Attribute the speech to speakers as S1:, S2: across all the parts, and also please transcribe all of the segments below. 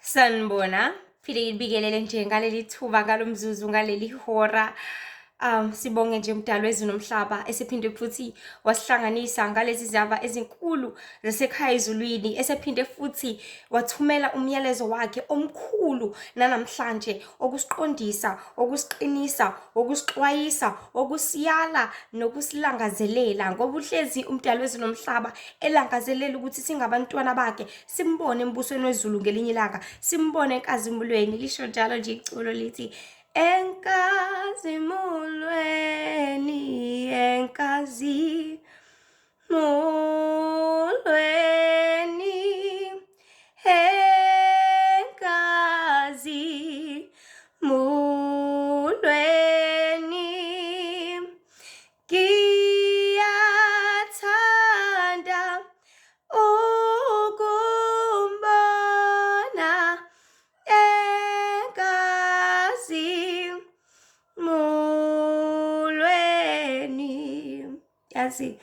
S1: Sanibona, phinde ngilibikelele nje ngaleli thuba ngalomzuzu ngaleli hora. Sibonge nje umdali wezulu nomhlaba esephinde futhi wasihlanganisa ngalezi zaba ezinkulu zasekhaya ezulwini, esephinde futhi wathumela umyalezo wakhe omkhulu nanamhlanje okusiqondisa, okusiqinisa, okusixwayisa, okusiyala nokusilangazelela ngoba uhlezi umdali wezulu nomhlaba elangazelela ukuthi singabantwana bakhe simbone embusweni wezulu ngelinye ilanga, simbone enkazimulweni. Lisho njalo nje iculo lithi enkazimulweni, enkazimulweni, enkazimulweni, ngiyathanda ukumbona enkazimulweni. Yazi,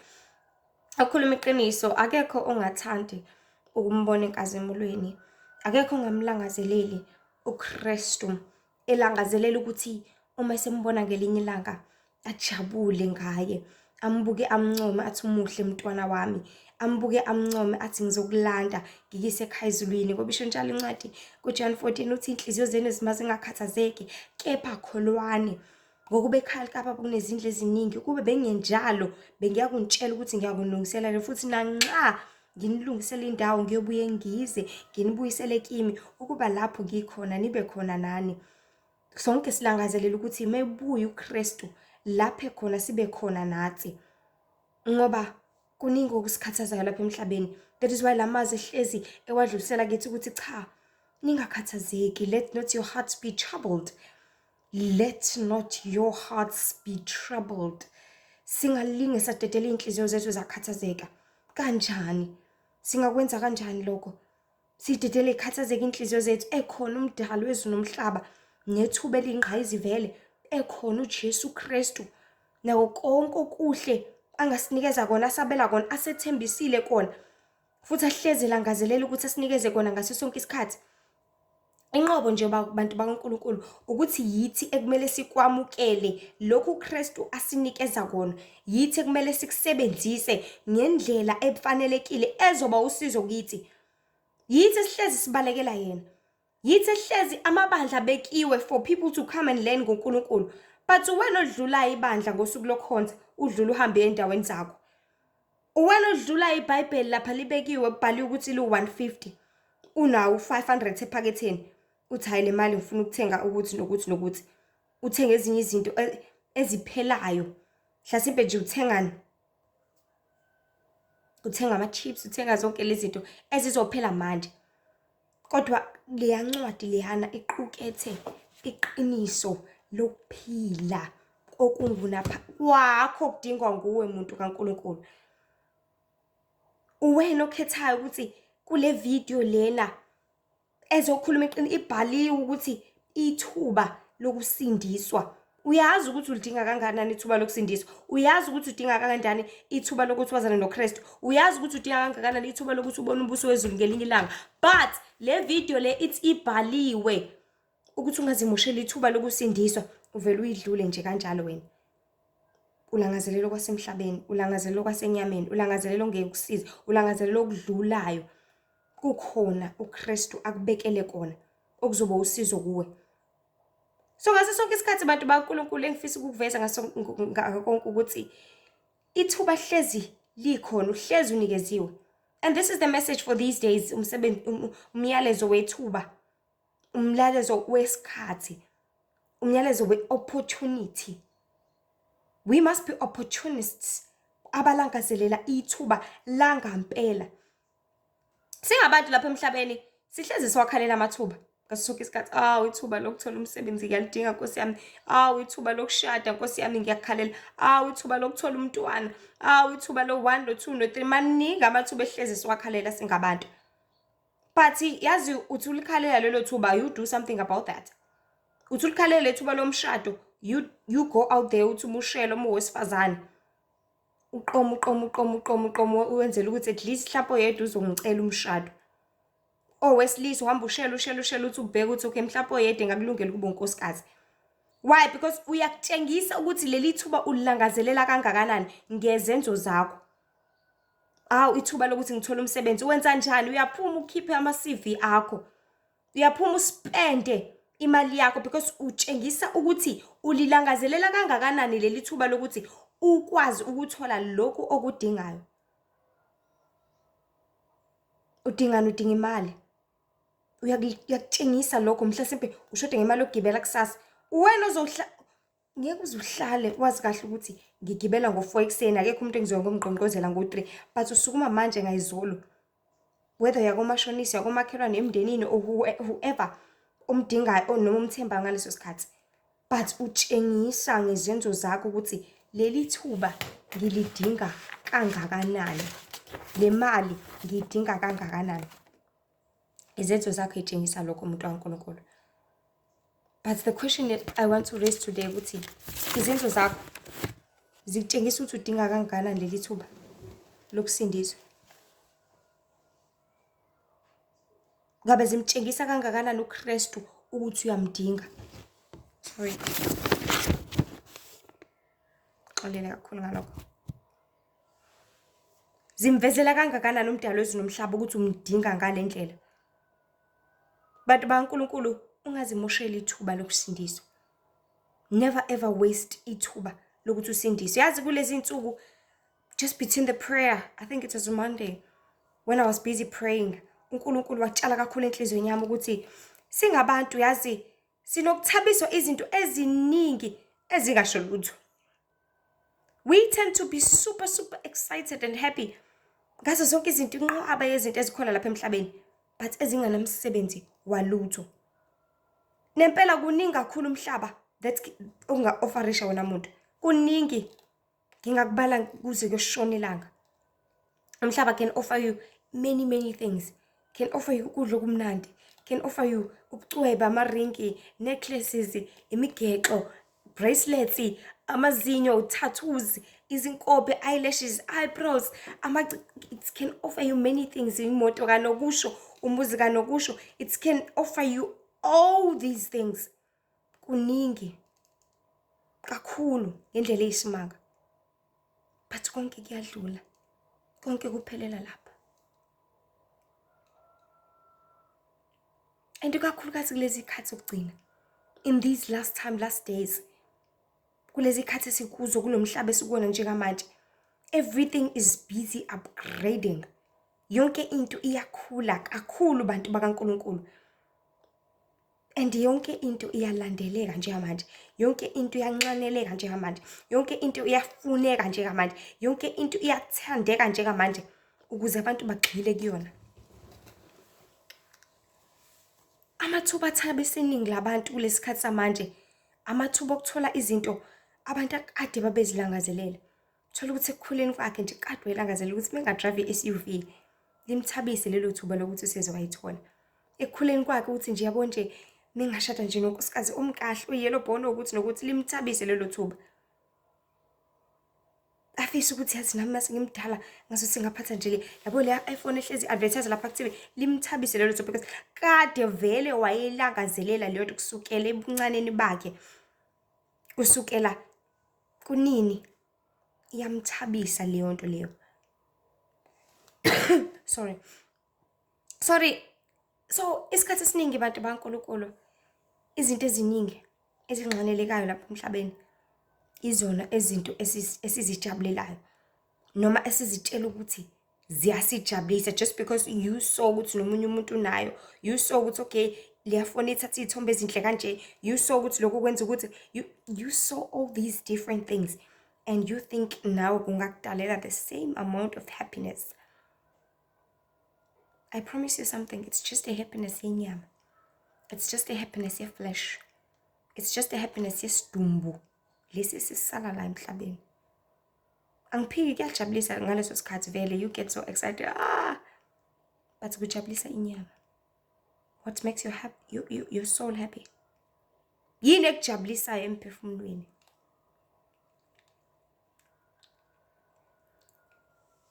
S1: akhuluma iqiniso, akekho ongathandi ukumbona enkazimulweni, akekho ongamlangazeleli uKristu, elangazelela ukuthi uma esembona ngelinye ilanga ajabule ngaye, ambuke amncome athi umuhle mntwana wami, ambuke amncome athi ngizokulanda ngikise ekhaya ezulwini. Ngoba isho njalo incwadi kuJohn 14 uthi inhliziyo zenu zima zingakhathazeki, kepha kholwane ngokuba ekhaya likababa kunezindlu eziningi. Ukube bengenjalo bengiya kunitshela ukuthi ngiyakunilungisela, futhi nanxa nginilungisela indawo ngiyobuye ngize nginibuyisele kimi, ukuba lapho ngikhona nibe khona nani. Sonke silangazelela ukuthi mebuya uKristu lapho ekhona sibe khona nathi, ngoba kuningi okusikhathazayo lapha emhlabeni. That is why lamazwi ehlezi ewadlulisela kithi ukuthi cha, ningakhathazeki, let not your hearts be troubled. Let not your hearts be troubled. Singalinge sadedela inhliziyo zethu zakhathazeka. Kanjani? Singakwenza kanjani lokho? Sidedele ikhathazeka inhliziyo zethu ekhona umdali wezulu nomhlaba nethuba elingqayizivele, ekhona uJesu Kristu nawo konke okuhle angasinikeza kona, asabela kona, asethembisile kona, futhi ahlezi elangazelela ukuthi asinikeze kona ngaso sonke isikhathi. Inqobo nje bantu bakaNkulunkulu ukuthi yithi ekumele sikwamukele lokhu uKristu asinikeza kona, yithi ekumele sikusebenzise ngendlela efanelekile ezoba usizo kithi, yithi esihlezi sibalekela yena, yithi esihlezi amabandla bekiwe for people to come and learn ngoNkulunkulu. But wena odlulayo ibandla ngosuku lokukhonza udlula uhambe endaweni zakho, wena odlula iBhayibheli lapha libekiwe kubhaliwe ukuthi lu150 unawo 500 ephaketheni, uthi hayi le mali ngifuna ukuthenga ukuthi nokuthi nokuthi, uthenga ezinye izinto eziphelayo. Mhlasimbe nje uthengani? Uthenga ama-chips, uthenga zonke lezi zinto ezizophela manje. Kodwa leya ncwadi leyana iqukethe iqiniso lokuphila okungunapha wakho kudingwa nguwe muntu kaNkulunkulu. Uwena okhethayo ukuthi kule video lena ezokhuluma iqiniso ibhaliwe ukuthi ithuba lokusindiswa. Uyazi ukuthi ulidinga kangakanani ithuba lokusindiswa? Uyazi ukuthi udinga kangakanani ithuba lokuthi wazane noKristu? Uyazi ukuthi udinga kangakanani ithuba lokuthi ubone umbuso wezulu ngelinye ilanga? But le video le ithi ibhaliwe ukuthi ungazimosheli ithuba lokusindiswa, uvela uyidlule nje kanjalo wena. Ulangazelela kwasemhlabeni, ulangazelela kwasenyameni, ulangazelela ongekusiza, ulangazelela okudlulayo. Kukhona uKristu akubekele kona okuzoba usizo kuwe. So ngaso sonke isikhathi bantu bakaNkulunkulu engifisa ukukuveza konke ukuthi ithuba hlezi likhona, uhlezi unikeziwe. And this is the message for these days, umyalezo wethuba, umyalezo wesikhathi, umyalezo we-opportunity. We must be opportunists, abalangazelela ithuba langampela. Singabantu lapha emhlabeni sihlezi siwakhalela amathuba ngaso sonke isikhathi. Ithuba lokuthola umsebenzi ngiyalidinga Nkosi yami. Ithuba lokushada Nkosi yami ngiyakhalela. Ithuba lokuthola umntwana. Ithuba lo1 lo2 no3. Maningi amathuba ehlezi siwakhalela singabantu. But yazi uthi ulikhalela lelo thuba, you do something about that. Uthi ulikhalela ithuba lomshado, you go out there uthi umushela owesifazane. Uqomo uwenzela ukuthi at least mhlawumbe oyedwa uzongicela umshado. owesilisa uhamba ushela uthi ubheke ukuthi okay mhlawumbe oyedwa engakulungela ukuba unkosikazi. Why? Because uyakutshengisa ukuthi leli thuba ulilangazelela kangakanani ngezenzo zakho. Ithuba lokuthi ngithola umsebenzi wenza njani? Uyaphuma ukhiphe ama-CV akho. Uyaphuma uspende imali yakho because utshengisa ukuthi ulilangazelela kangakanani leli thuba lokuthi ukwazi ukuthola lokhu okudingayo. Udingani? Udinga imali. Uyakutshengisa lokho mhlasimpe ushoda ngemali yokugibela kusasa. Wena ngeke uzuhlale wazi kahle ukuthi ngigibela ngo-4 ekuseni akekho umuntu engizongomgqongqozela ngo-3 but usukuma manje ngayizolo. Whether yakomashonisa yakomakhelwane emndenini or whoever omdingayo noma umthembayo ngaleso sikhathi. But utshengisa ngezenzo zakho ukuthi leli thuba ngilidinga kangakanani. Le mali ngiyidinga kangakanani. Izenzo zakho etshengisa lokho umuntu kaNkulunkulu. But the question that I want to raise today ukuthi izenzo zakho zikutshengisa ukuthi udinga kangakanani leli thuba lokusindiswa. Ngabe zimtshengisa kangakanani uKristu ukuthi uyamdinga. Sorry. Xolele kakhulu ngalokho. Zimvezela kangakanani umdalo wezulu nomhlaba ukuthi umdinga ngale ndlela. But baNkulunkulu ungazimoshela ithuba lokusindiswa. Never ever waste ithuba lokuthi usindiswe. Yazi kulezi insuku just between the prayer, I think it was Monday when I was busy praying, uNkulunkulu watshala kakhulu enhlizweni yami ukuthi singabantu yazi sinokuthabiswa izinto eziningi ezingasho lutho. We tend to be super excited and happy ngazo zonke izinto inqwaba yezinto ezikhona lapha emhlabeni but ezinganamsebenzi walutho. Nempela kuningi kakhulu umhlaba that unga-offerisha wena muntu. Kuningi ngingakubala kuze kuyoshona ilanga. Umhlaba can offer you many things. Can offer you ukudla okumnandi. Can offer you ubucwebe, amaringi, necklaces, imigexo, bracelets, amazinyo, tattoos, izinkobe, eyelashes, eyebrows. It can offer you many things. Imoto kanokusho, umuzi kanokusho. It can offer you all these things. Kuningi kakhulu ngendlela eyisimanga. But konke kuyadlula. Konke kuphelela lapha. And kakhulukazi kulezi ikhathi zokugcina. In these last days. Kulezi ikhathi sikuzo kulomhlaba esikuona njengamanje. Everything is busy upgrading. Yonke into iyakhula kakhulu bantu bakaNkulunkulu. And yonke into iyalandeleka njengamanje. Yonke into iyanxaneleka njengamanje. Yonke into iyafuneka njengamanje. Yonke into iyathandeka njengamanje ukuze abantu bagxile kuyona. Amathuba athabe seningi labantu kulesikhathi samanje. Amathuba okuthola izinto abantu akade babezilangazelela. Thola ukuthi ekukhuleni kwakhe nje kade wayelangazelela ukuthi mengadrive iSUV limthabise lelo thuba lokuthi usezowayithola. Ekukhuleni kwakhe ukuthi nje yabo nje mengashada nje nonkosikazi omkahle uyelo bhono ukuthi nokuthi limthabise lelo thuba. Afisa ukuthi yazi nami mase ngimdala ngazothi ngaphatha nje le yabo le iPhone ehlezi advertise lapha kuTV limthabise lelo thuba because kade vele wayelangazelela leyo nto kusukela ebuncaneni bakhe. Kusukela kunini iyamthabisa leyo nto leyo. Sorry. So isikhathi esiningi bantu baNkulunkulu izinto eziningi ezinxanelekayo lapha emhlabeni izona ezinto esizijabulelayo noma esizitshela ukuthi ziyasijabulisa just because you saw ukuthi nomunye umuntu unayo, you saw ukuthi okay liyafona ithatha izithombe ezinhle kanje, you saw ukuthi lokho kwenza ukuthi you saw all these different things and you think now kungakudalela the same amount of happiness. I promise you something, it's just a happiness yenyama. It's just a happiness ye flesh. It's just a happiness yesidumbu. Lesi sisala la emhlabeni. Angiphiki kuyajabulisa ngaleso sikhathi vele you get so excited. But kujabulisa inyama. What makes you happy? Your soul happy. Yini ekujabulisayo emphefumulweni?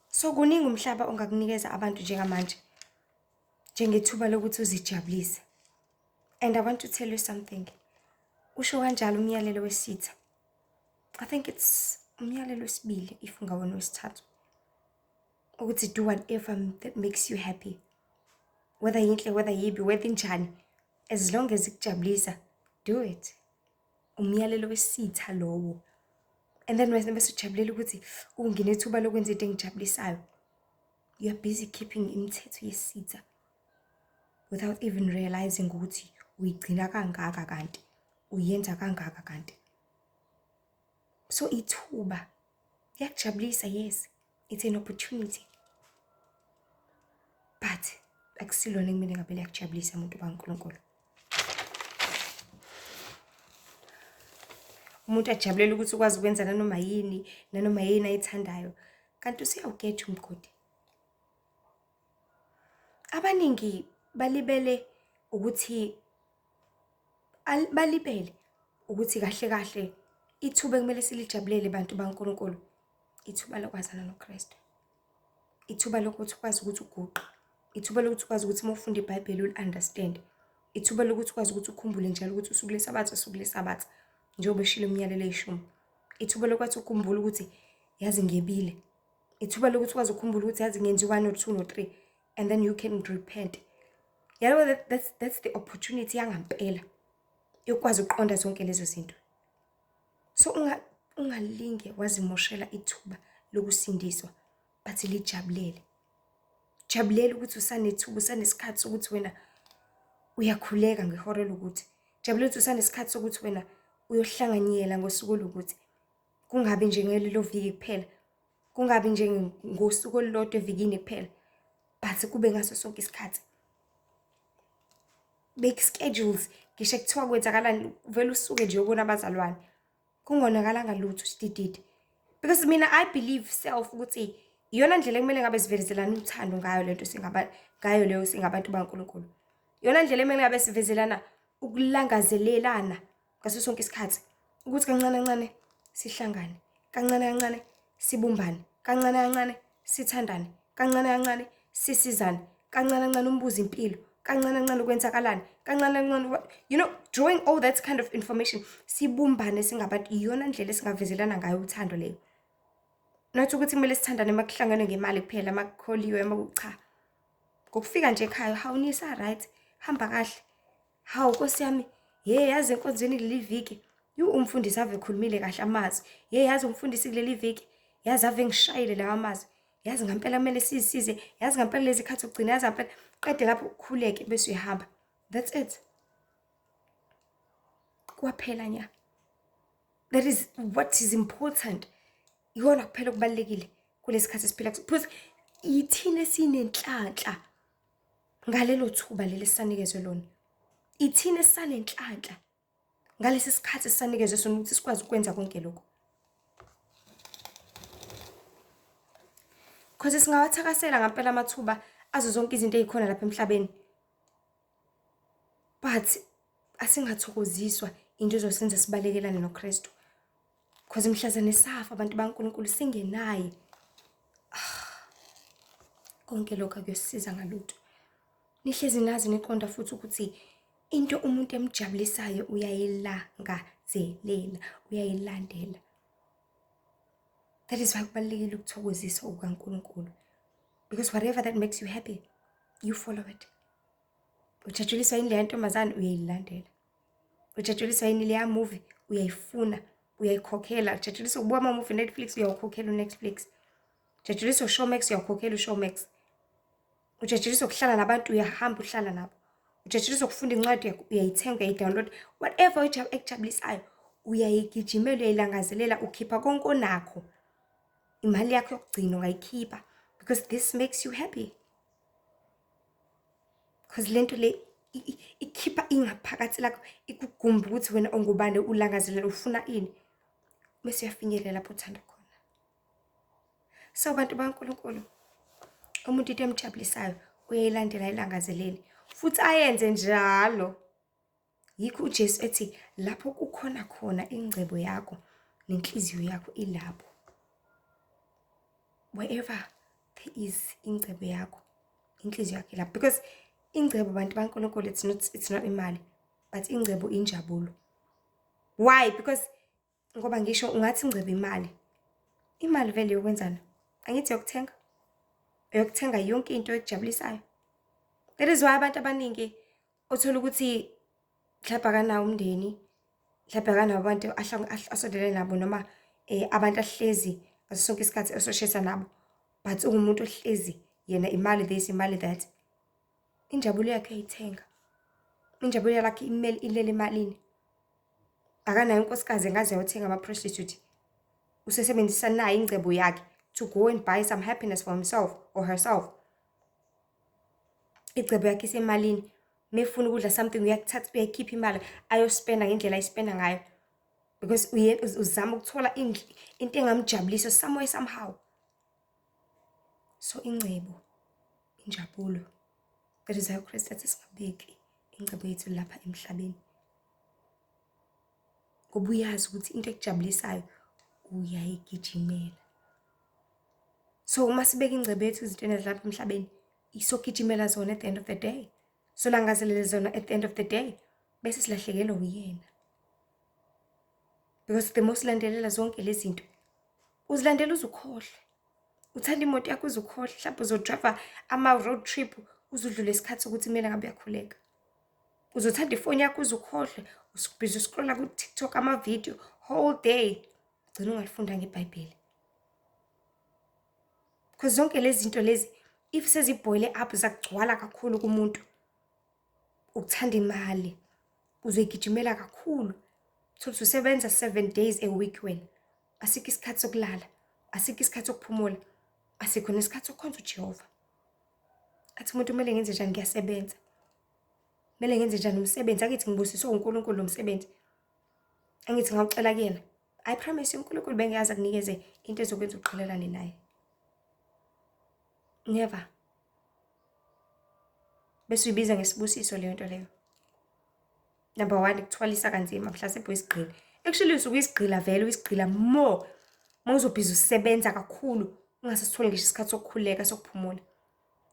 S1: So kuningi umhlaba ongakunikeza abantu njengamanje. njengethuba lokuthi uzijabulise. And I want to tell you something. Usho kanjalo umyalelo wesitha. I think it's umyalelo wesibili if ungawona wesithathu. Ukuthi do whatever that makes you happy. Whether yinhle, whether yibi, whether injani. As long as ikujabulisa, do it. Umyalelo wesitha lowo. And then bese ujabulela ukuthi unginethuba lokwenza into engijabulisayo. You are busy keeping imithetho yesitha without even realizing ukuthi uyigcina kangaka kanti, uyenza kangaka kanti. So ithuba yakujabulisa, yes, it's an opportunity. But akusilona kumele ngabe liyakujabulisa umuntu kaNkulunkulu. Umuntu ajabulela ukuthi ukwazi ukwenza nanoma yini ayithandayo, kanti usiyawugetha umgodi. Abaningi balibele ukuthi kahle kahle ithuba kumele silijabulele bantu baNkulunkulu, ithuba lokwazana noKristu, ithuba lokuthi ukwazi ukuthi uguqe, ithuba lokuthi ukwazi ukuthi mawufunda iBhayibheli uli-understand, ithuba lokuthi ukwazi ukuthi ukhumbule njalo ukuthi usuku leSabatha njengoba eshilo umyalelo eyishumi, ithuba lokwathi ukhumbule ukuthi yazi ngebile, ithuba lokuthi ukwazi ukhumbula ukuthi yazi ngenzi 1 or 2 or 3 and then you can repent. Yabo, that's the opportunity yangampela yokwazi uqonda zonke lezo zinto. So ungalinge wazimoshela ithuba lokusindiswa, but lijabulele. Jabulele ukuthi usanethuba, usanesikhathi sokuthi wena uyakhuleka ngehora lokuthi. Jabulele ukuthi usanesikhathi sokuthi wena uyohlanganyela ngosuku lokuthi. Kungabi nje ngelelo viki kuphela. Kungabi nje ngosuku olulodwa evikini kuphela. But kube ngaso sonke isikhathi. Make schedules, ngisho kuthiwa kwenzakalani vele usuke nje ubona abazalwane. Kungonakalanga lutho sididide. Because mina I believe self ukuthi iyona ndlela kumele ngabe sivezelana uthando ngayo lento singabantu baNkulunkulu. Iyona ndlela kumele ngabe sivezelana ukulangazelelana ngaso sonke isikhathi. Ukuthi kancane sihlangane, kancane sibumbane, kancane sithandane, kancane sisizane, kancane umbuzo impilo, kancane ukwenzakalani, kancane you know, drawing all that kind of information, sibumbane singabantu, iyona ndlela singavezelana ngayo uthando leyo. Not ukuthi kumele sithandane makuhlangane ngemali kuphela, makukholiwe cha. Ngokufika nje ekhaya, hawu nisa right, hamba kahle. Hawu Nkosi yami, yazi enkonzweni leli viki, umfundisi ave khulumile kahle amazwi. Yazi umfundisi kuleli viki, yazi ave ngishayile lawa amazwi. Yazi ngampela kumele sisize, yazi ngampela lezi khathi ugcina, yazi ngampela qede lapho ukukhuleke bese uyahamba. That's it. Kwaphela nya. That is what is important. Yona kuphela kubalekile kulesikhathi siphila kuso. Because ithina sinenhlanhla ngalelo thuba leli sanikezwe lona. Ithina sanenhlanhla ngalesi sikhathi sanikezwe sona ukuthi sikwazi ukwenza konke lokho. Because singawathakasela ngampela amathuba azo zonke izinto ezikhona lapha emhlabeni. But asingathokoziswa into ezosenza sibalekelane noKristu. Because mhlazane safa abantu baNkulunkulu singenaye. Konke lokho kuyosiza ngalutho. Nihlezi nazi niqonda futhi ukuthi into umuntu emjabulisayo uyayilangazelela, uyayilandela. That is why kubalekile ukuthokoziswa kukaNkulunkulu. Because whatever that makes you happy, you follow it. Ujatshuliswa yini le ntombazane uyayilandela. Ujatshuliswa yini le movie uyayifuna, uyayikhokhela. Ujatshuliswa ukubuka ama movie Netflix uyawukhokhela uNetflix. Ujatshuliswa uShowmax uyawukhokhela uShowmax. Ujatshuliswa ukuhlala nabantu uyahamba uhlala nabo. Ujatshuliswa ukufunda incwadi uyayithenga uyayidownload. Whatever ekujabulisayo uyayigijimela, uyayilangazelela, ukhipha konke onakho. Imali yakho yokugcina ungayikhipha because this makes you happy. Because lento le ikhipha ingaphakathi lakho, ikugumba ukuthi wena ongubane ulangazelela ufuna ini. Bese uyafinyelela lapho uthanda khona. So bantu baNkulunkulu, umuntu into emjabulisayo uyayilandela ilangazelele futhi ayenze njalo. Yikho uJesu ethi lapho kukhona khona ingcebo yakho nenhliziyo yakho ilapho. Wherever there is ingcebo yakho, inhliziyo yakho ilapho. Because ingcebo bantu baNkulunkulu, it's not imali, but ingcebo injabulo. Why? Because ngoba ngisho ungathi ingcebo imali vele yokwenzana, angithi yokuthenga yonke into ekujabulisayo. That is why abantu abaningi uthola ukuthi mhlawumbe akanawo umndeni, mhlawumbe akanawo abantu asondelene nabo, noma abantu ahlezi ngaso sonke isikhathi esoshesa nabo, but ungumuntu ohlezi yena imali this, imali that. Injabulo yakhe uyayithenga, injabulo yakhe ilele emalini. Akanayo unkosikazi engaze ayothenga ama-prostitute, usesebenzisa nayo ingcebo yakhe to go and buy some happiness for himself or herself. Ingcebo yakhe isemalini. Mefuna ukudla something uyakuthatha, uyayikhipha imali ayospenda ngendlela ayispenda ngayo, because uzama ukuthola into engamjabulisa somewhere somehow. So ingcebo, injabulo, that is how uKristu athi singabeki ingcebo yethu lapha emhlabeni, ngoba uyazi ukuthi into ekujabulisayo uyayigijimela. So uma sibeka ingcebo yethu izintweni ezilapha emhlabeni, isogijimela zona at the end of the day, solangazelele zona at the end of the day, bese silahlekelwa uyena. Because the most landelela zonke lezi zinto uzilandela uzukhohle. Uthanda imoto yakho uzukhohle, mhlawumbe uzodrive ama-road trip uzudlula isikhathi ukuthi kumele ngabe uyakhuleka. Uzothanda ifoni yakho uzukhohle, usubhizi uscrolla ku-TikTok ama-video whole day, ugcina ungalifundanga iBhayibheli. Because zonke lezi zinto lezi, if sezibhoyile up zakugcwala kakhulu kumuntu, ukuthanda imali, uzoyigijimela kakhulu. Thola usebenza 7 days a week wena, asikho isikhathi sokulala, asikho isikhathi sokuphumula, asikho nesikhathi sokukhonza uJehova. Athi umuntu kumele ngenze njani? Ngiyasebenza. Kumele ngenze njani umsebenzi? Angithi ngibusiswe uNkulunkulu umsebenzi, angithi ngawucela kuyena. I promise you uNkulunkulu bengiyazi akunikeze into ezokwenza uqhelelane naye. Never. Bese uyibiza ngesibusiso leyo nto leyo. Number 1, kuthwalisa kanzima, mhlasimpe uyisigqila. Actually usuke isigqila vele, uyisigqila more mawuzobhiza usebenza kakhulu, ungasasitholi ngisho isikhathi sokukhuleka, sokuphumula.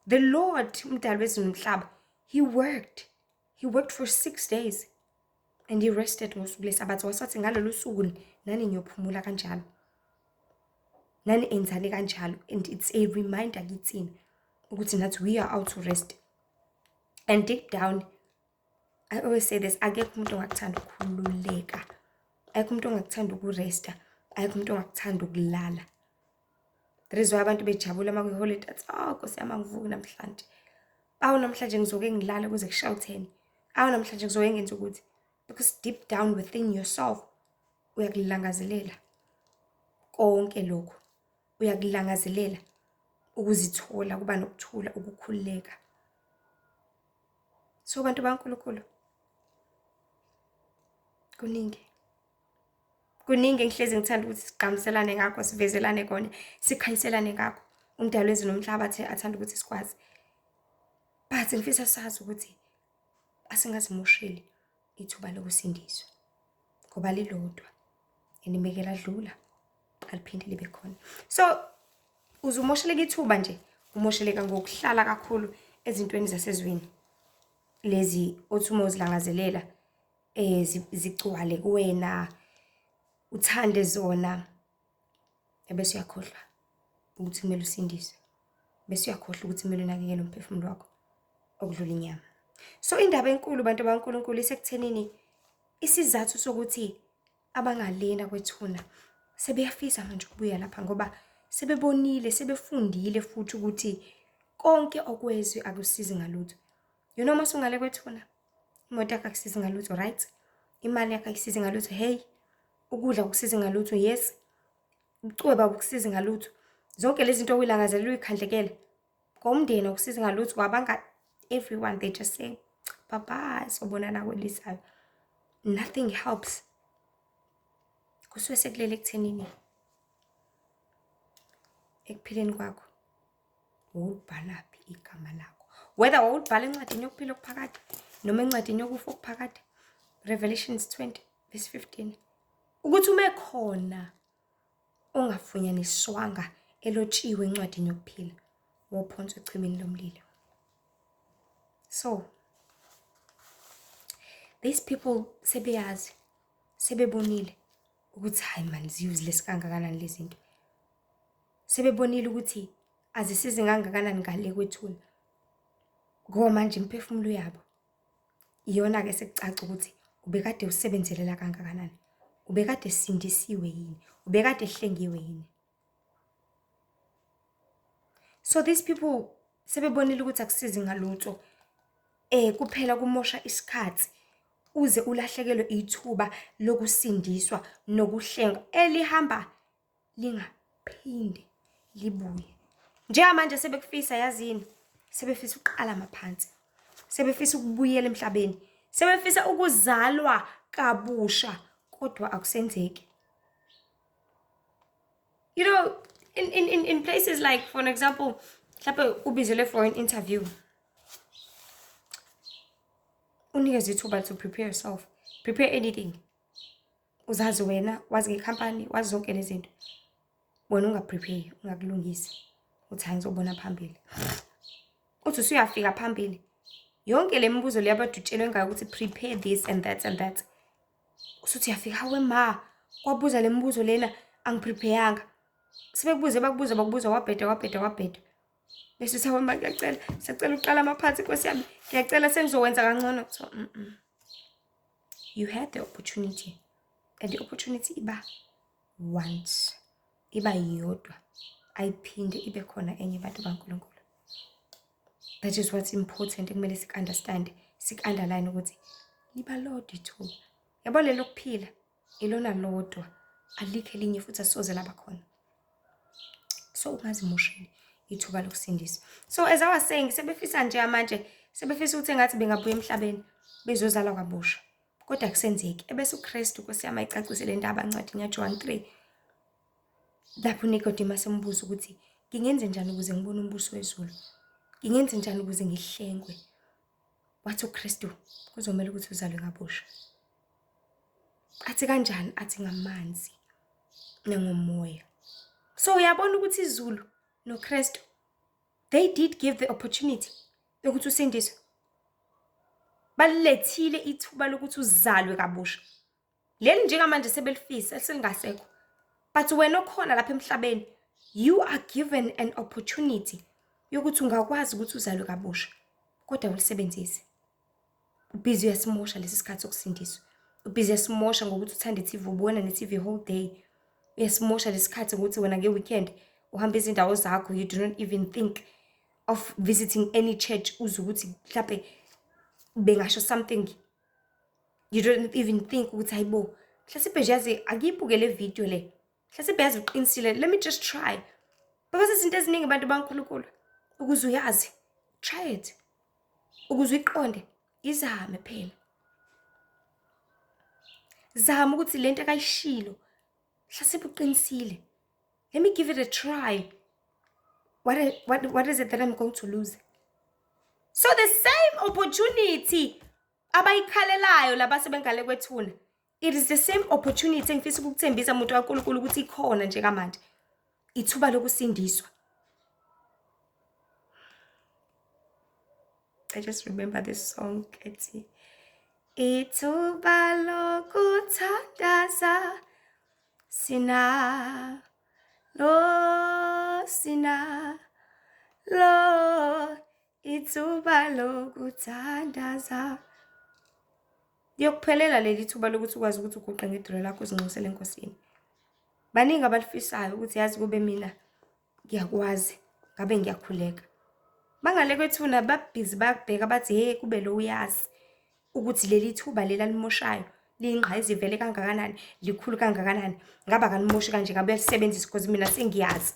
S1: The Lord, umdali wezulu nomhlaba, he worked for 6 days and he rested ngosuku leSabatha. Wasathi ngalolu suku nani niyophumula kanjalo, nani enzani kanjalo. And it's a reminder kithina ukuthi nathi we are out to rest. And deep down, I always say this, akekho umuntu ongakuthanda ukukhululeka, akekho umuntu ongakuthanda ukuresta, akekho umuntu ongakuthanda ukulala. That is why abantu bejabula uma kuyiholiday, athi Nkosi yami angivuki namhlanje, namhlanje ngizoke ngilala kuze kushaye 10, namhlanje ngizoke ngenze ukuthi. Because deep down within yourself uyakulangazelela konke lokho, uyakulangazelela ukuzithola, kuba nokuthula, ukukhululeka. So bantu baNkulunkulu, kuningi ngihlezi ngithanda ukuthi sigqamiselane ngakho, sivezelane kona, sikhayiselane ngakho. Umdali wezulu nomhlaba athanda ukuthi sikwazi. But ngifisa sazi ukuthi asingazimosheli ithuba lokusindiswa, ngoba lilodwa inimeke ladlula, aliphinde libe khona. So uzumosheleka ithuba nje, umosheleka ngokuhlala kakhulu ezintweni zasezweni lezi othi uma uzilangazelela zigcwale kuwena, uthande zona, ebese uyakhohlwa ukuthi kumele usindiswe, bese uyakhohlwa ukuthi kumele unakekele umphefumulo wakho okudlula inyama. So indaba enkulu bantu baNkulunkulu isekuthenini isizathu sokuthi abangalena kwethuna sebeyafisa manje ukubuya lapha, ngoba sebebonile, sebefundile futhi ukuthi konke okwezwe akusizi ngalutho. You know, masungale kwethuna, imoto yakho akusizi ngalutho, right? Imali yakho akusizi ngalutho, hey. Ukudla akusizi ngalutho, yes. Ubucweba akusizi ngalutho. Zonke lezi zinto uyilangazelela uyikhandlekela. Ngomndeni akusizi ngalutho, kwabanga everyone, they just say bye, sobonana kwelisayo. Nothing helps. Kusuke sekulele ekuthenini ekuphileni kwakho wawulibhalaphi igama lakho, whether wawulibhala encwadini yokuphila okuphakade noma encwadini yokufa okuphakade, Revelations 20:15, ukuthi ume khona ongafunyaniswanga elotshiwe encwadini yokuphila, wophonswa echimini lomlilo. So these people sebeyazi, sebebonile ukuthi hayi manzi-useless kangakanani lezi zinto. Sebebonile ukuthi azisizi kangakanani ngale kwethuna. Ngoba manje imiphefumulo yabo iyona-ke sekucaca ukuthi ubekade usebenzelela kangakanani. Ubekade sindisiwe yini? Ubekade hlengiwe yini? So these people sebebonile ukuthi akusizi ngalutho. Kuphela kumosha isikhathi uze ulahlekelwe ithuba lokusindiswa nokuhlenga elihamba lingaphinde libuye. Njengamanje sebekufisa yazini, sebefisa ukuqala maphansi. Sebefisa ukubuyela emhlabeni. Sebefisa ukuzalwa kabusha kodwa akusenzeki. You know, in places like, for an example, mhlawumbe ubizele for an interview. Unikeze ithuba to prepare yourself. Prepare anything. Uzazi wena, wazi ngecompany, wazi zonke lezi zinto. Wena ungaprepare, ungakulungisi. Uthi hayi ngizobona phambili. Uthi usuyafika phambili. Yonke le mibuzo le abadutshelwe ngayo ukuthi prepare this and that and that. Usuthi uyafika hawe ma, kwabuza le mibuzo lena angiprepayanga. Sebekubuze bakubuza wabheda. Bese uthi hawe ma siyacela uqala amaphansi Nkosi yami. Ngiyacela sengizowenza kangcono. So you had the opportunity. And the opportunity iba once. Iba yodwa. Ayiphinde ibe khona enye bantu baNkulunkulu. That is what's important. Kumele sik-understand, sik-underline ukuthi liba lodwa ithuba. Yabo lelo kuphila ilona lodwa. Alikho elinye futhi asoze laba khona. So ungazimosheli ithuba lokusindisa. So as I was saying, sebefisa nje manje, sebefisa ukuthi engathi bengabuya emhlabeni bezozalwa kabusha. Kodwa akusenzeki. Ebese uKristu Nkosi yami ayicacise le ndaba encwadini yaJohn 3. Lapho uNicodemus embuza ukuthi ngingenze njani ukuze ngibone umbuso wezulu? Ngingenze njani ukuze ngihlengwe? Wathi uKristu kuzomela ukuthi uzalwe kabusha. Athi kanjani? Athi ngamanzi nangomoya. So uyabona ukuthi izulu noKristu, they did give the opportunity yokuthi usindiswe. Balethile ithuba lokuthi uzalwe kabusha. Leli njengamanje sebelifisa selingasekho. But wena okhona lapha emhlabeni, you are given an opportunity yokuthi ungakwazi ukuthi uzalwe kabusha. Kodwa ulisebenzise. Ubhizi uyasimosha lesi sikhathi sokusindiswa. Ubhizi uyasimosha ngokuthi uthanda iTV, ubona neTV whole day. Uyasimosha lesi sikhathi ngokuthi wena ngeweekend uhamba izindawo zakho, you do not even think of visiting any church uze ukuthi mhlawumbe bengasho something. You don't even think ukuthi hayibo mhlawumbe nje yazi akiyibuke le video le. Mhlawumbe yazi uqinisile, let me just try. Because izinto eziningi abantu baNkulunkulu ukuze uyazi, try it. Ukuze uyiqonde, izame phela. Zama ukuthi lento akayishilo mhlawumbe uqinisile. Let me give it a try. What is it that I'm going to lose? So the same opportunity abayikhalelayo laba sebengale kwethuna, it is the same opportunity engifisa ukukuthembisa umuntu kaNkulunkulu ukuthi ikhona njengamanje. Ithuba lokusindiswa. I just remember this song ethi ithuba lokuthandaza sina lo ithuba lokuthandaza. Yokuphelela leli thuba lokuthi ukwazi ukuthi uguqe ngedolo lakho uzinxusele enkosini. Baningi abalifisayo ukuthi yazi kube mina ngiyakwazi ngabe ngiyakhuleka. Bangale kwethuna babhizi bayabheka bathi hey kube lo uyazi ukuthi leli thuba lela limoshayo liyingqayizivele vele kangakanani, likhulu kangakanani, ngaba kanimoshi kanje ngabe yalisebenzisa because mina sengiyazi.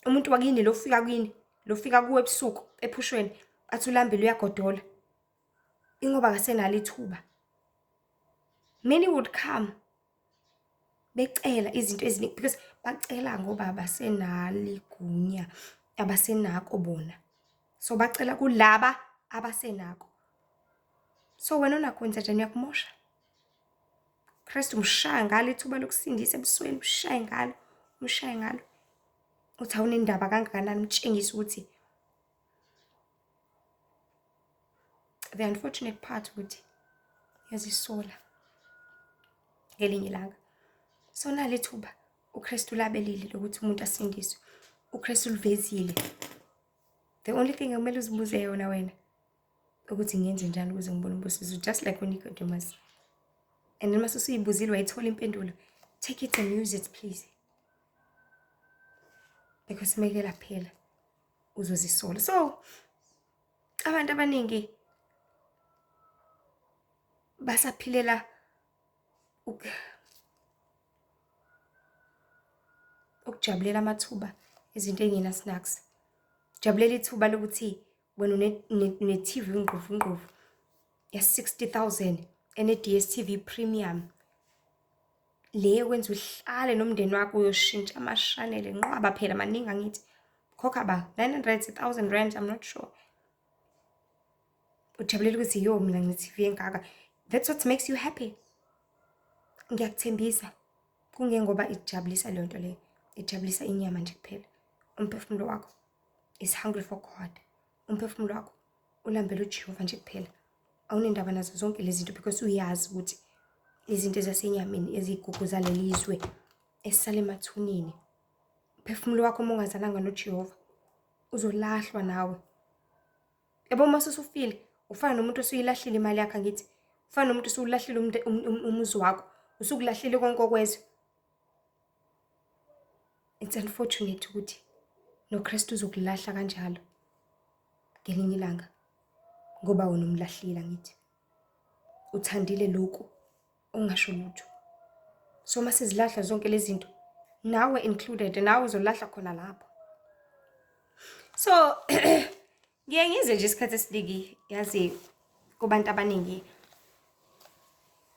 S1: Umuntu wakini lo fika kwini, lo fika kuwe ebusuku ephushweni athi ulambile uyagodola. Ingoba akasenalo ithuba. Many would come becela izinto eziningi because bacela ngoba abasenalo igunya, abasenako bona. So bacela kulaba abasenako. So wena unakwenza njani uyakumosha? Kristu umshaya ngalo ithuba lokusindisa ebusweni, umshaye ngalo. Uthi awunendaba kangakanani, umtshengise ukuthi the unfortunate part ukuthi yazisola ngelinye ilanga. So nale thuba uKristu labelile lokuthi umuntu asindiswe. uKristu livezile. The only thing ekumele uzibuze yona wena ukuthi ngiyenze njani ukuze ngibone ubusizo, just like uNicodemus. And then mase usuyibuzile wayithola impendulo, take it and use it please. Because mekela phela uzozisola. So abantu abaningi basaphilela ukujabulela amathuba izinto ezingena snacks. Jabulela ithuba lokuthi wena une TV ngqovu ya 60,000 ene DStv premium. Le kwenza uhlale nomndeni wakho uyoshintsha ama-channel enqwaba phela maningi angithi. Khokha ba 900,000 rand, I'm not sure. Ujabulela ukuthi yo mina ngine-TV engaka. That's what makes you happy. Ngiyakuthembisa kungengoba ijabulisa leyo nto leyo. Ijabulisa inyama nje kuphela. Umphefumulo wakho is hungry for God. Umphefumulo wakho ulambele uJehova nje kuphela. Awunendaba nazo zonke lezi zinto because uyazi ukuthi izinto ezasenyameni eziguguza lelizwe esisale emathuneni. Umphefumulo wakho uma ungazalanga noJehova uzolahlwa nawe. Yabo mase usufile ufana nomuntu osuyilahlile imali yakhe ngithi. Ufana nomuntu osulahlile umuzi wakho, usukulahlile konke okwezwe. It's unfortunate ukuthi noKristu uzokulahla kanjalo ngelinye ilanga ngoba wena umlahlile ngithi. Uthandile lokho ongasho lutho. So mase zilahla zonke lezi zinto nawe included, nawe uzolahla khona lapho. So ngiyengizwe nje isikhathi esiningi yazi kubantu abaningi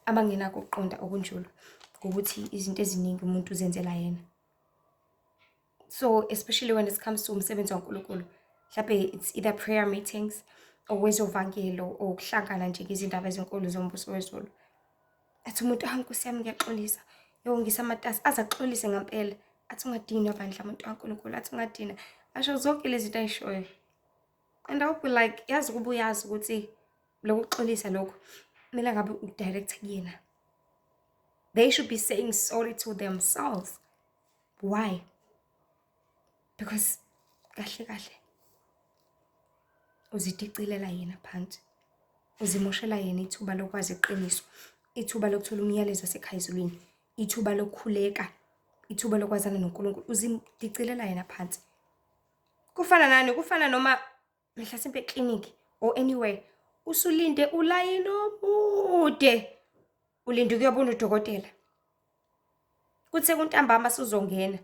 S1: abangenako ukuqonda okunjalo ukuthi izinto eziningi umuntu uzenzela yena. So especially when it comes to umsebenzi waNkulunkulu, mhlawumbe it's either prayer meetings or wezovangelo or ukuhlangana nje ngezindaba ezinkulu zombuso wezulu. Athi umuntu Nkosi yami ngiyaxolisa. Yo ngisamatasa azaxolise ngempela. Athi ungadini bandla umuntu kaNkulunkulu, athi ungadina. Asho zonke lezi zinto ayishoyo. And I hope like yazi kuba uyazi ukuthi lokuxolisa lokho kumele ngabe udirect kuyena. They should be saying sorry to themselves. Why? Because kahle uzidicilela yena phansi. Uzimoshela yena ithuba lokwazi iqiniso, ithuba lokuthola umyalezo wasekhayizulwini, ithuba lokukhuleka, ithuba lokwazana noNkulunkulu. Uzimdicilela yena phansi. Kufana nani? Kufana noma mhlasimpe eclinic or anywhere usulinde ulayini omude ulinde ukuyobona udokotela. Kuthe kuntambama usuzongena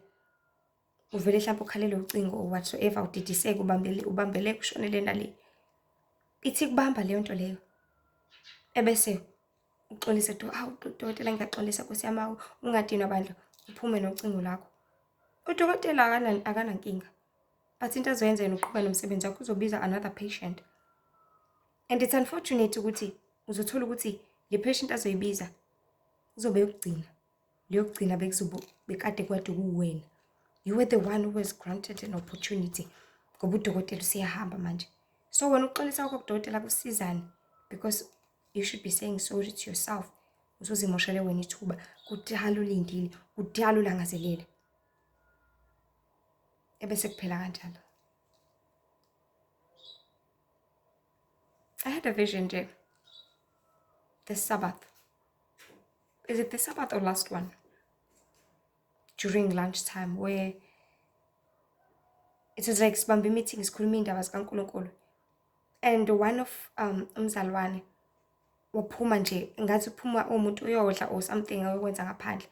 S1: uvele mhlawumbe ukhalele ucingo or whatsoever udidiseke ubambele kushonele nale. Ithi kubamba leyo nto leyo. Ebese uxolisa udokotela ngiyaxolisa Nkosi yami ungadinwa bandla uphume nocingo lakho. Udokotela akanankinga. But into azoyenza yena uqhubeka nomsebenzi wakho uzobiza another patient. And it's unfortunate ukuthi uzothola ukuthi le patient azoyibiza uzobe yokugcina. Leyokugcina bekade kwade kuwena. You were the one who was granted an opportunity. Ngoba udokotela usiyahamba manje. So wena uxolisa kwakho kudokotela kusizana because you should be saying sorry to yourself. Uzozimoshele wena ithuba kudala ulindile, kudala ulangazelele. Ebese kuphela kanjalo. I had a vision nje this Sabbath. Is it the Sabbath or last one? During lunchtime where it was like sibambe meeting sikhuluma indaba zikaNkulunkulu. And one of umzalwane waphuma nje ngathi uphuma umuntu uyodla or something ayokwenza ngaphandle.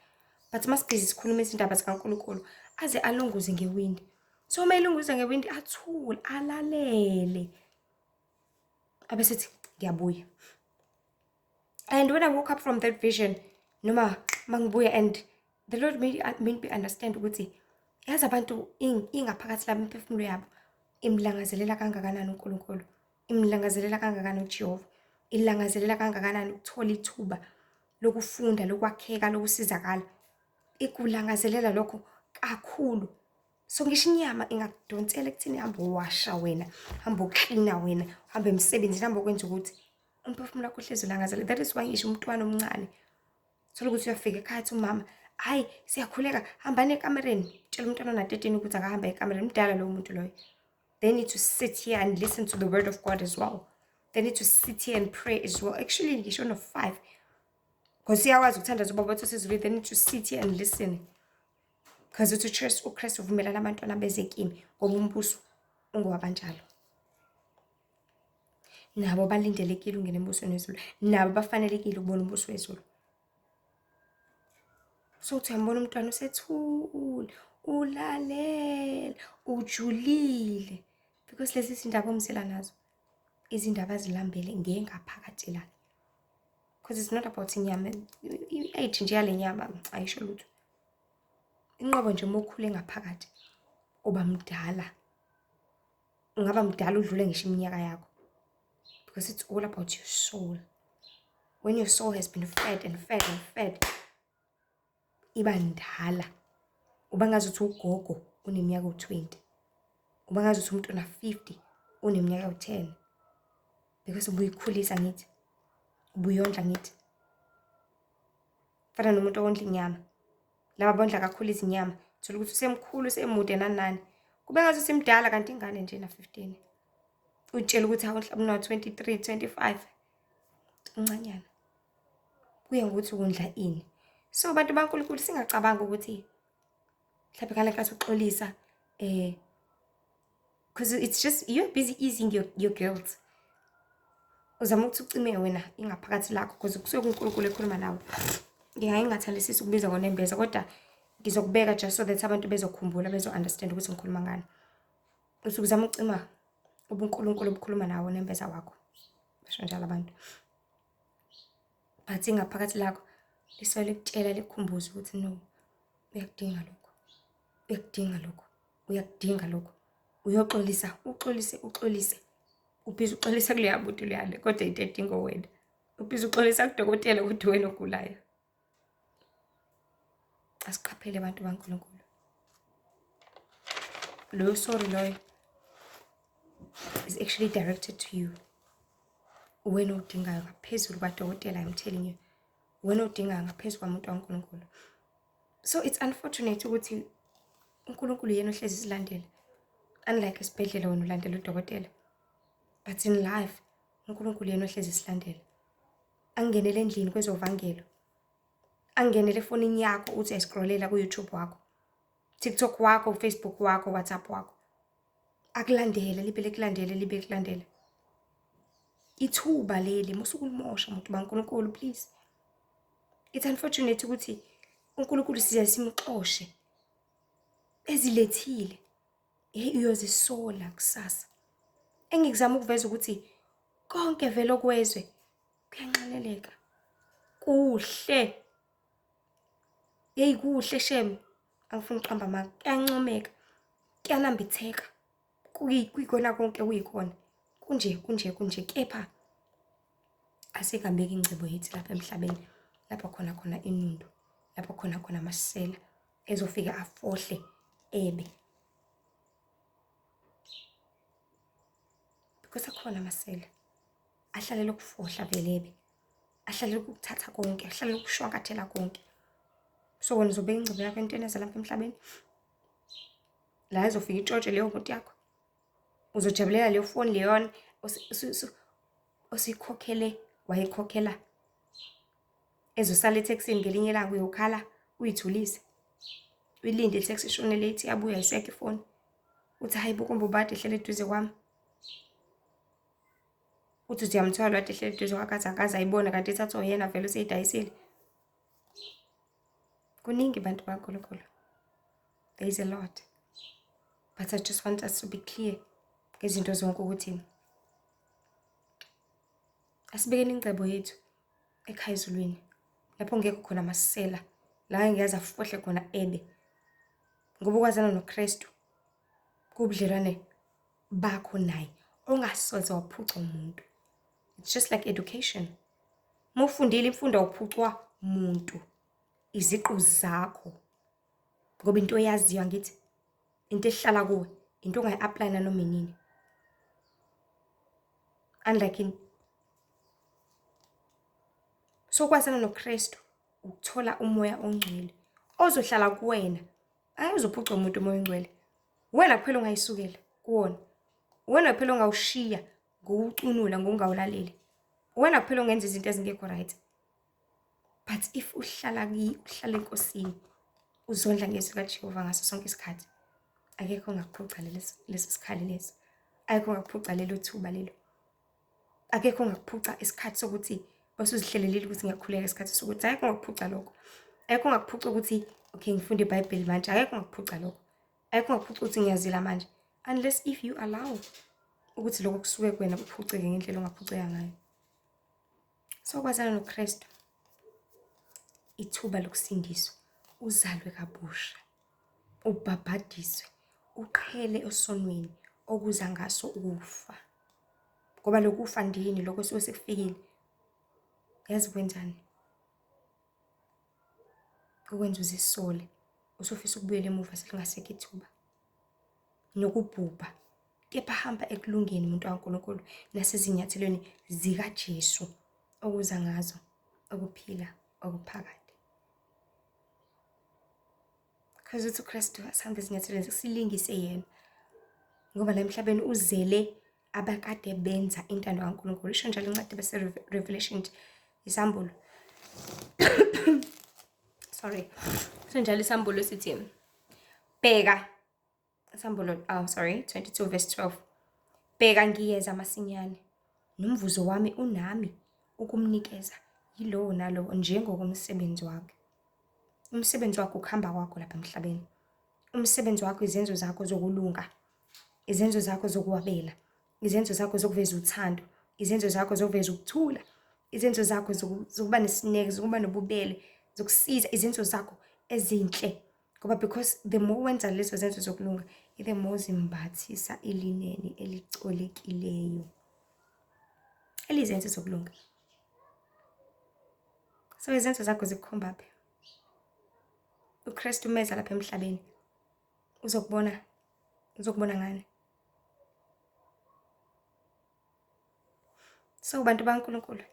S1: But masibhizi sikhuluma izindaba zikaNkulunkulu aze alunguze ngewindi. So uma elunguza ngewindi athule alalele. Abesethi ngiyabuya. And when I woke up from that vision, noma mangibuya and the Lord made me understand ukuthi yazi abantu ingaphakathi labo imphefumulo yabo imlangazelela kangakanani uNkulunkulu, imlangazelela kangakanani uJehova, ilangazelela kangakanani ukuthola ithuba lokufunda, lokwakheka, lokusizakala. Ikulangazelela lokho kakhulu. So ngisho inyama ingakudonsela ekuthini hamba washa wena, hamba uklina wena, hamba emsebenzini, hamba ukwenza ukuthi umphefumulo wakho uhlezi ulangazela. That is why ngisho umntwana omncane thola ukuthi uyafika ekhaya ethi umama, hayi siyakhuleka, hambani ekamereni. Tshela umntwana ona-13 ukuthi akahamba ekamereni, mdala lowo muntu loyo. They need to sit here and listen to the word of God as well. They need to sit here and pray as well. Actually, ngisho no-5. Because siyakwazi ukuthandaza ubaba wethu osezulwini. They need to sit here and listen. Because uKristu uvumelana abantwana beze kimi ngoba umbuso ungowabanjalo. Nabo balindelekile ungena embusweni wezulu. Nabo bafanelekile ukubona umbuso wezulu. So uthi uyambona umntwana usethule, ulalela, ujulile. Because lezi zindaba omzila nazo, izindaba ezilambele ngengaphakathi la. Because it's not about inyama. I-age nje yale nyama ayisho lutho. Inqobo nje uma ukhule ngaphakathi uba mdala. Ungaba mdala udlule ngisho iminyaka yakho. Because it's all about your soul. When your soul has been fed and fed and fed, iba ndala. Uba ngazuthi ugogo uneminyaka u-20. Uba ngazuthi umuntu ona-50 uneminyaka u-10. Because ubuyikhulisa ngithi. Ubuyondla ngithi. Fana nomuntu owondla inyama. Laba bondla kakhulu izinyama. Thola ukuthi usemkhulu usemude nanani. Kube ngathi usemdala kanti ingane nje na-15. Utshela ukuthi awondla una-23, 25. Uncanyana. Kuya ngokuthi wondla ini. So abantu baNkulunkulu singacabanga ukuthi mhlawumbe ngale nkathi uxolisa because it's just you're busy easing your guilt. Uzama ukuthi ucime wena ingaphakathi lakho because kusuke uNkulunkulu ekhuluma nawe. Ngingayingathandisisi ukubiza ngonembeza kodwa ngizokubeka just so that abantu bezokhumbula bezo-understand ukuthi ngikhuluma ngani. Usuke uzama ukucima ubuNkulunkulu obukhuluma nawe nembeza wakho. Basho njalo abantu. But ingaphakathi lakho lisole likutshela likukhumbuza ukuthi no, uyakudinga lokho. Uyakudinga lokho. Uyakudinga lokho. Uyoxolisa, uxolise. Ubhiza uxolisa kuleya muntu leyana kodwa into edinga wena. Ubhiza uxolisa kudokotela ukuthi wena ogulayo. Asiqaphele abantu baNkulunkulu. Lo sorry loyo is actually directed to you. Wena udingayo ngaphezulu kwadokotela, I'm telling you. Wena udingayo ngaphezulu kwamuntu waNkulunkulu. So it's unfortunate ukuthi uNkulunkulu yena ohlezi isilandela. Unlike esibhedlela wena ulandela udokotela. But in life, uNkulunkulu yena ohlezi isilandela. Angenele endlini kwezovangelo. Angenele efonini yakho uthi uyascrollela ku-YouTube wakho, TikTok wakho, Facebook wakho, WhatsApp wakho. Akulandele, libe kulandele. Ithuba leli musukulimosha umuntu baNkulunkulu, please. It's unfortunate ukuthi uNkulunkulu siya simxoshe. Ezilethile. Uyozisola kusasa. Engikuzama ukuveza ukuthi konke vele okwezwe kuyanqaneleka. Kuhle. Kuhle shem. Angifuni uqamba amanga. Kuyancomeka. Kuyanambitheka. Kuyikona konke kuyikhona. Kunje. Kepha asikambeki ingcebo yethu lapha emhlabeni. Lapha khona inundu. Lapha khona amasela. Ezofika afohle ebe. Because akhona amasela. Ahlalela ukufohla velebe. Ahlalela ukuthatha konke. Ahlalela ukushwankathela konke. So wena uzobeka ingcebo yakho entweni ezalapha emhlabeni. La izofika itshotshe leyo moto yakho. Uzojabulela leyo phone leyona osikhokhele wayekhokhela. Ezosala etaxini ngelinye ilanga uyokhala uyithulise. Uyilinde itaxi ishone late yabuya iseke ifone. Uthi hayi bukumbe ubade ehlele eduze kwami. Uthi uyamthwala wade ehlele eduze kwakhe akaze ayibona kanti ethatha yena vele useyidayisile. Kuningi bantu baNkulunkulu. There is a lot. But I just want us to be clear ngezinto zonke ukuthi asibekeni ingcebo yethu ekhaya ezulwini. Lapho ngeke khona amasela. La ngiyeza afohle khona ebe. Ngoba ukwazana noKristu kubudlelwane bakho naye ongasoze waphuca umuntu. It's just like education. Mufundile imfundo awuphucwa umuntu. Iziqu zakho. Ngoba into oyaziyo ngithi into ehlala kuwe, into ongayi-apply nanoma inini. Unlike So kwazana noKristu ukuthola umoya ongcwele ozohlala kuwena. Ayuzophuca umuntu umoya ongcwele. Wena kuphela ongayisukela kuwona. Wena kuphela ongawushiya ngokucunula ngokungawulaleli. Wena kuphela ongenza izinto ezingekho right. But if uhlala uhlala enkosini, uzondla ngezwi kaJehova ngaso sonke isikhathi, akekho ongakuphuca lesi sikhali lesi. Akekho ongakuphuca lelo thuba lelo. Akekho ongakuphuca isikhathi sokuthi basuzihlelelile ukuthi ngiyakhuleka isikhathi sokuthi akekho ongakuphuca lokho. Akekho ongakuphuca ukuthi okay ngifunde iBhayibheli manje. Akekho ongakuphuca lokho. Akekho ongakuphuca ukuthi ngiyazila manje. Unless if you allow ukuthi lokho kusuke kuwena kuphuceke ngendlela ongaphuceka ngayo. So kwazana noKristu ithuba lokusindiswa, uzalwe kabusha, ubhabhadiswe, uqhele esonweni okuza ngaso ukufa. Ngoba lokufa ndini lokho suke sekufikile. Yazi kwenzani? Ukwenza uzisole, usufisa ukubuyela emuva selingasekho ithuba. Nokubhubha, kepha hamba ekulungeni umuntu kaNkulunkulu nasezinyathelweni zikaJesu okuza ngazo ukuphila okuphakade. Because uthi uKristu asihambe ezinyathelweni silingise yena. Ngoba la emhlabeni uzele abakade benza intando kaNkulunkulu. Isho njalo incwadi bese Revelation isambulo. Sorry. Isho njalo isambulo sithi bheka isambulo 22 verse 12. Bheka ngiyeza masinyane. Nomvuzo wami unami ukumnikeza yilowo nalowo njengokomsebenzi wakhe. Umsebenzi wakho ukuhamba kwakho lapha emhlabeni. Umsebenzi wakho izenzo zakho zokulunga. Izenzo zakho zokuwabela. Izenzo zakho zokuveza uthando. Izenzo zakho zokuveza ukuthula. Izenzo zakho zokuba nesineke, zokuba nobubele, zokusiza izenzo zakho ezinhle. Ngoba because the more wenza lezo zenzo zokulunga, the more zimbathisa ilineni elicolekileyo. Elizenzo zokulunga. So izenzo zakho zikhomba phi? uKristu meza lapha emhlabeni. Uzokubona ngani? So bantu baNkulunkulu,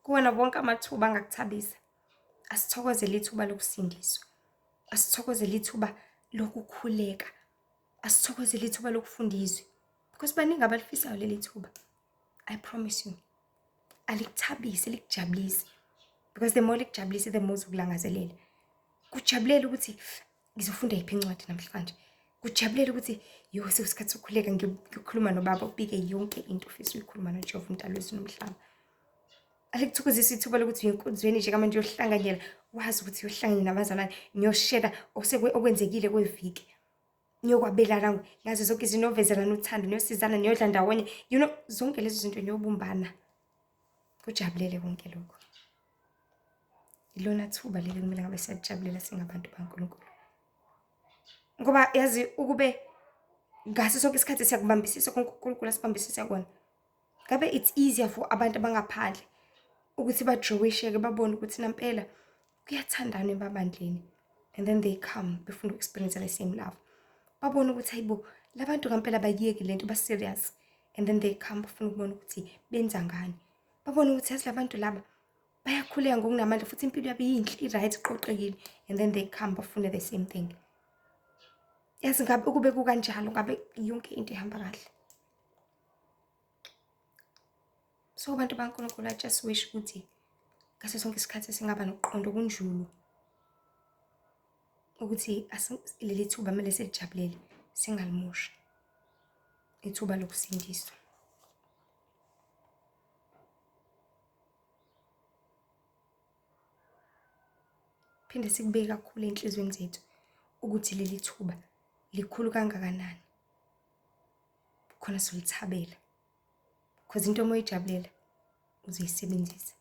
S1: kuwona bonke amathuba angakuthabisa. Asithokozele ithuba lokusindiswa. Asithokozele ithuba lokukhuleka. Asithokozele ithuba lokufundiswa. Because baningi abalifisayo leli thuba. I promise you. Alikuthabise, likujabulise. Because the more likujabulise, the more uzokulangazelela. Kujabulela ukuthi ngizofunda iphi incwadi namhlanje. Kujabulela ukuthi sekusikhathi sokukhuleka ngiyokhuluma nobaba ubike yonke into ofisa ukuyikhuluma noJehova umdali wezulu nomhlaba. Alikuthokozisa ithuba lokuthi uyinkonzweni nje kamanje uyohlanganyela, wazi ukuthi uyohlangana nabazalwane, niyoshare okwenzekile kweviki. Niyokwabelana ngazo zonke izinto, novezelana uthando, niyosizana, niyodla ndawonye. You know, zonke lezi zinto niyobumbana. Kujabulele konke lokho. Ilona thuba leli kumele ngabe siyajabulela singabantu baNkulunkulu. Ngoba yazi ukube ngaso sonke isikhathi siyakubambisisa konke uNkulunkulu asibambisisa kona. Ngabe it's easier for abantu abangaphandle ukuthi bajowisheke babone ukuthi nampela kuyathandana ebabandleni. And then they come befuna experience the same love. Babone ukuthi hayibo labantu ngampela bayiyeke lento ba serious. And then they come befuna ukubona ukuthi benza ngani. Babone ukuthi yazi labantu laba bayakhuleka ngokunamandla futhi impilo yabo iyinhle, i-right, iqoqekile. And then they come bafune the same thing. Yazi ngabe ukube kukanjalo ngabe yonke into ihamba kahle. So abantu baNkulunkulu, I just wish ukuthi ngaso sonke isikhathi singaba nokuqonda kunjulu ukuthi leli thuba kumele silijabulele, singalimushi. Ithuba lokusindiswa. Phinde sikubeke kakhulu enhlizweni zethu ukuthi leli thuba likhulu kangakanani. Khona solithabela. Because into moyijabulela uzoyisebenzisa.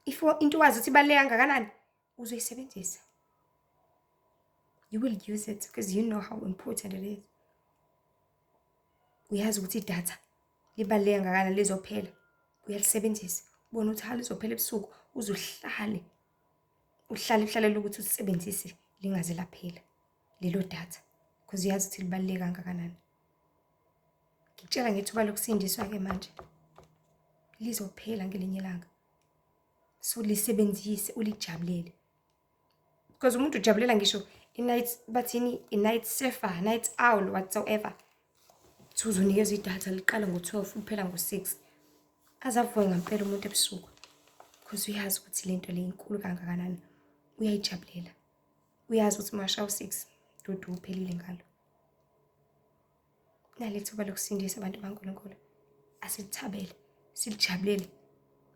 S1: If into wazi ukuthi ibaleka kangakanani, uzoyisebenzisa. You will use it because you know how important it is. Uyazi ukuthi idatha libaleka kangakanani lizophela. Uyalisebenzisa. Ubona ukuthi halizophela ebusuku, uzuhlale. Uhlale ukuthi usebenzise lingaze laphela lelo datha because uyazi ukuthi libaleka kangakanani. Ngikutshela ngethuba lokusindiswa ke manje lizophela ngelinye ilanga. So lisebenzise ulijabulele. Because umuntu ujabulela ngisho i-night bathini i-night surfer, night owl whatsoever. Uzonikeza idatha liqala ngo-12 kuphela ngo-6. Azavuke ngempela umuntu ebusuku. Because uyazi ukuthi lento le inkulu kangakanani. Uyayijabulela. Uyazi ukuthi masha u-6 dudu uphelile ngalo. Nalethuba lokusindisa abantu baNkulunkulu. Asithabele, silijabulele,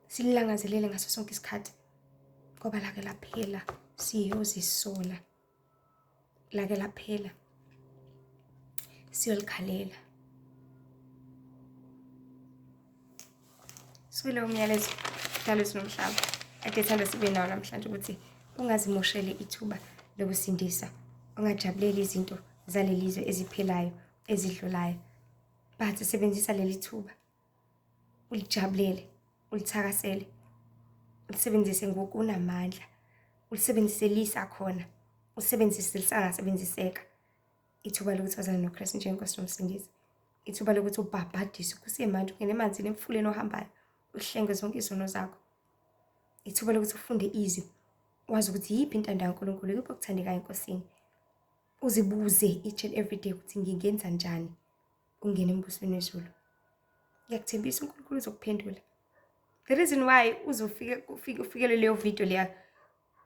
S1: sililangazelele ngaso sonke isikhathi. Ngoba lake laphela siyozisola. Lake laphela siyolikhalela. Silo umyalezo njalo sinomhlaba. Ake thanda sibe nawo namhlanje ukuthi ungazimoshele ithuba lokusindisa. Ungajabuleli izinto zalelizwe eziphelayo, ezidlulayo. But sebenzisa leli thuba. Ulijabulele, ulithakasele. Ulisebenzise ngokunamandla. Ulisebenzise lisakhona. Ulisebenzise lisangasebenziseka. Ithuba lokuthi wazana noKristu njengenkosi nomsindisi. Ithuba lokuthi ubhabhadise kusemanje ungene emanzini emfuleni ohambayo. Uhlenge zonke izono zakho. Ithuba lokuthi ufunde izwi. Wazi ukuthi yiphi intando kaNkulunkulu, yiphi okuthandekayo enkosini. Uzibuze each and every day ukuthi ngingenza njani ungene embusweni wezulu. Ngiyakuthembisa uNkulunkulu uzokuphendula. The reason why ufikele leyo video leya,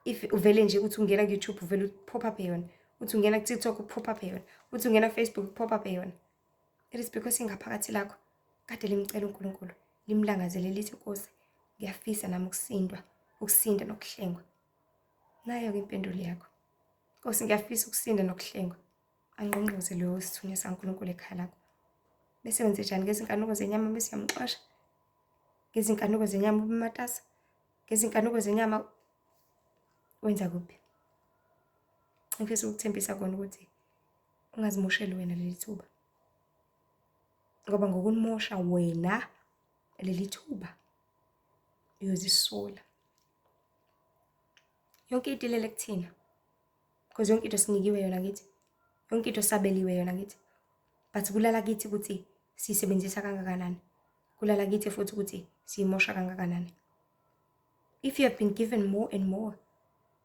S1: if uvele nje uthi ungena ku-YouTube uvele pop up yona, uthi ungena ku-TikTok pop up yona, uthi ungena Facebook pop up yona. It is because ingaphakathi lakho kade limcela uNkulunkulu, limlangazele lithi Nkosi, ngiyafisa nami ukusinda nokuhlengwa. Nayo ke impendulo yakho. Nkosi ngiyafisa ukusinda nokuhlengwa. Angqongqoze leyo sithunywa saNkulunkulu ekhaya lakho. Bese wenze njani ngezinkanuko zenyama bese uyamxosha? Ngezinkanuko zenyama ubumatasa? Ngezinkanuko zenyama wenza kuphi? Ngifisa ukuthembisa kona ukuthi ungazimosheli wena leli thuba. Ngoba ngokunimosha wena leli thuba uyozisola. Yonke into ilele kuthina. Because yonke into sinikiwe yona kithi. Yonke into sabeliwe yona kithi. But kulala kithi ukuthi sisebenzisa kangakanani. Kulala kithi futhi ukuthi siyimosha kangakanani. If you have been given more and more,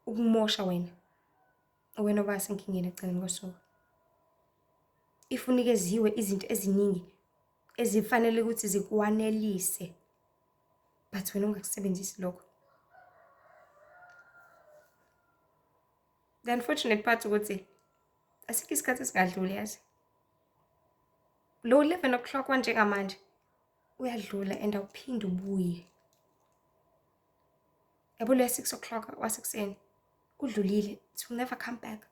S1: ukumosha wena oba senkingeni ekugcineni kosuku. If unikeziwe izinto eziningi ezifanele ukuthi zikwanelise, but wena ungakusebenzisi lokho. The unfortunate part ukuthi asikho isikhathi esingadluli yazi. Lo 11 o'clock manje ngamanje uyadlula and awuphinde ubuye. Yabo le 6 o'clock wasekuseni udlulile, it will never come back.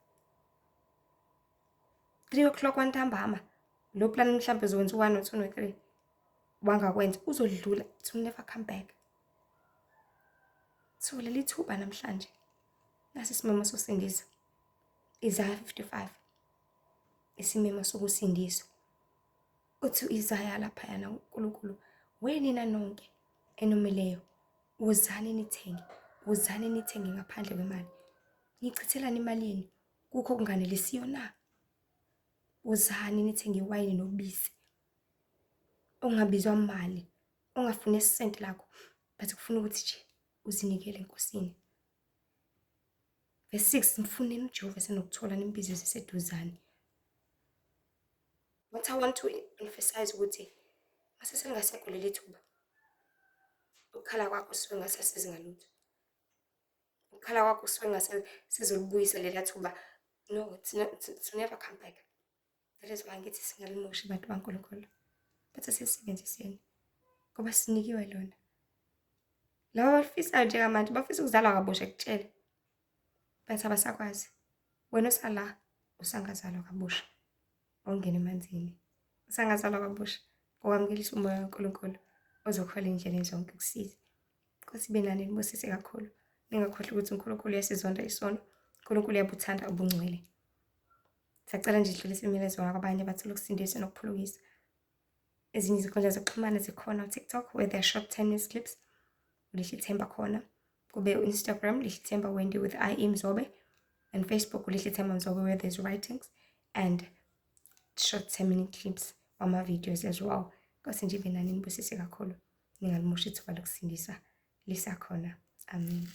S1: 3 o'clock wantambama lo plan mhlambe uzokwenza u1 no2 no3 wangakwenza uzodlula, it will never come back. So leli thuba namhlanje nasi isimemo sokusindisa. Isaiah 55 isimemo sokusindiswa. Uthi Isaiah lapha yana uNkulunkulu, wenina nonke enomileyo wozani nithenge ngaphandle kwemali. Nichithelana imali yenu kukho kunganelisiyo na? Wozani nithenge iwayini nobisi. Ongabizwa imali, ongafuna isenti lakho, but kufuna ukuthi nje uzinikele enkosini. Verse 6 mfune imjove senokuthola nimbizo ziseduzane. What I want to emphasize ukuthi mase sengasekho leli thuba. Ukhala kwakho suke ngasasizi ngalutho. Ukhala kwakho suke ngase sizolibuyisa lela thuba. No, it's never come back. That is why ngithi singalimoshi abantu baNkulunkulu. Bathi sisebenziseni ngoba sinikiwe lona. Laba bafisa njengamanje bafisa ukuzalwa kabusha ekutshela. Bathi abasakwazi. Wena usala usangazalwa kabusha. Ongena emanzini. Usangazalwa kabusha. Ngokwamkelisa umoya kaNkulunkulu ozokhola indlela zonke ukusiza. Nkosi benani nibusise kakhulu. Ningakhohlwa ukuthi uNkulunkulu uyasizonda isono. uNkulunkulu uyabuthanda ubungcwele. Sacela nje idlulise imiyalezo kwabanye bathola ukusindiswa nokuphulukisa. Ezinye izinkundla zokuxhumana zikhona uTikTok where there are short 10 minute clips. Ulihlithemba khona. Kube uInstagram lihlithemba Wendy with I Mzobe. And Facebook ulihlithemba Mzobe where there's writings and short 10 minute clips wama videos as well. Nkosi nje benani nibusise kakhulu. Ningalimoshi ithuba lokusindisa lisakhona. Amen.